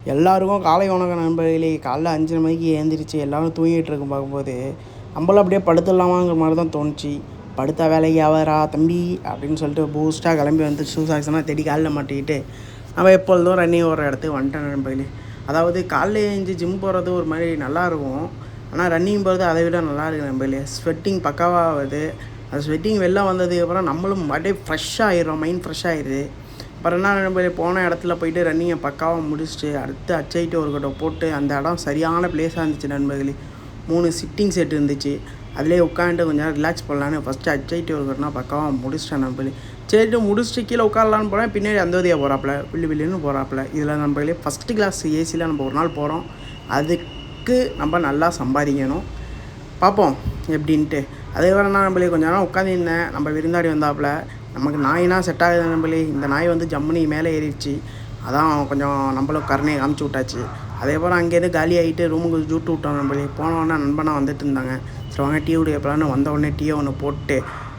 எல்லாருக்கும் காலை வணக்கம் நண்பர்களே. காலைல 5:30 மணிக்கு எழுந்திரிச்சு எல்லோரும் தூங்கிட்டு இருக்கும் பார்க்கும்போது நம்மளும் அப்படியே படுத்துடலாமாங்கிற மாதிரி தான் தோணுச்சு. படுத்தா வேலைக்கு ஆவரா தம்பி அப்படின்னு சொல்லிட்டு பூஸ்ட்டாக கிளம்பி வந்து ஷூ சாக்ஸ்லாம் தேடி காலில் மாட்டிக்கிட்டு நம்ம எப்பொழுதும் ரன்னிங் ஓடுற இடத்துக்கு வந்துட்டேன் நண்பர்களே. அதாவது காலைல எழுந்து ஜிம் போகிறது ஒரு மாதிரி நல்லாயிருக்கும், ஆனால் ரன்னிங் போகிறது அதை விட நல்லா இருக்குது நண்பர்களே. ஸ்வெட்டிங் பக்காவாக ஆகுது. அந்த ஸ்வெட்டிங் வெளில வந்ததுக்கப்புறம் நம்மளும் அப்படியே ஃப்ரெஷ்ஷாக ஆயிடும், மைண்ட் ஃப்ரெஷ்ஷாக ஆயிடுது. அப்புறம் என்ன நண்பர்களே, போன இடத்துல போய்ட்டு ரன்னிங்கை பக்காவாக முடிச்சுட்டு அடுத்து அச்சைட்டு ஒரு கட்டை போட்டு அந்த இடம் சரியான பிளேஸாக இருந்துச்சு நண்பர்களே. 3 சிட்டிங் செட் இருந்துச்சு, அதிலே உட்காந்துட்டு கொஞ்சம் நேரம் ரிலாக்ஸ் பண்ணலான்னு ஃபஸ்ட்டு அச்சைட்டு ஒரு கட்டினா பக்காவாக முடிச்சிட்டேன் நண்பர்களே. சரிட்டு முடிச்சுட்டு கீழே உட்காரலான்னு போனேன், பின்னாடி அந்தோதியாக போகிறாப்புல வில்லுன்னு போகிறாப்புல. இதில் நண்பர்களே ஃபஸ்ட்டு கிளாஸ் ஏசியில் நம்ம ஒரு நாள் போகிறோம், அதுக்கு நம்ம நல்லா சம்பாதிக்கணும், பார்ப்போம் எப்படின்ட்டு. அதே வேறு நண்பர்களே, கொஞ்சம் நேரம் உட்காந்துருந்தேன். நம்ம விருந்தாடி வந்தாப்புல, நமக்கு நாயினா செட் ஆகுது நண்பர்களே. இந்த நாய் வந்து ஜம்முனி மேலே ஏறிடுச்சு, அதான் கொஞ்சம் நம்மளும் கருணையை காமிச்சு விட்டாச்சு. அதே போல் அங்கேருந்து காலி ஆகிட்டு ரூமுக்கு ஜூட்டு விட்டோம் நண்பர்களே. போனோடனே நண்பனாக வந்துட்டு இருந்தாங்க, சரி வாங்க டீ குடிக்கப்பலான்னு வந்த உடனே டீயை ஒன்று போட்டு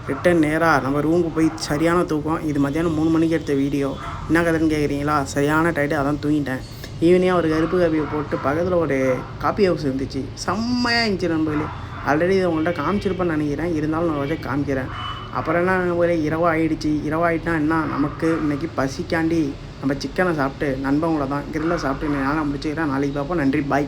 ரிட்டன் நேராக நம்ம ரூமுக்கு போய் சரியான தூக்கம். இது மத்தியானம் 3 மணிக்கு எடுத்த வீடியோ. என்ன கதைன்னு கேட்குறீங்களா? சரியான டைட்டு, அதான் தூங்கிட்டேன். ஈவினிங்காக ஒரு கருப்பு காப்பியை போட்டு பக்கத்தில் ஒரு காப்பி ஹவுஸ் இருந்துச்சு, செம்மையாக இருந்துச்சு நண்பர்களே. ஆல்ரெடி இதை உங்கள்கிட்ட காமிச்சிருப்பேன்னு நினைக்கிறேன், இருந்தாலும் நான் வச்சு காமிக்கிறேன். அப்புறம் என்ன நண்பர்களே, இரவாயிட்டுனா என்ன, நமக்கு இன்றைக்கி பசிக்காண்டி நம்ம சிக்கனை சாப்பிட்டு நண்பங்களோட தான் கிரில்லை சாப்பிட்டு நாளாக முடிச்சுக்கிறேன். நாளைக்கு பார்ப்போம். நன்றி, பாய்.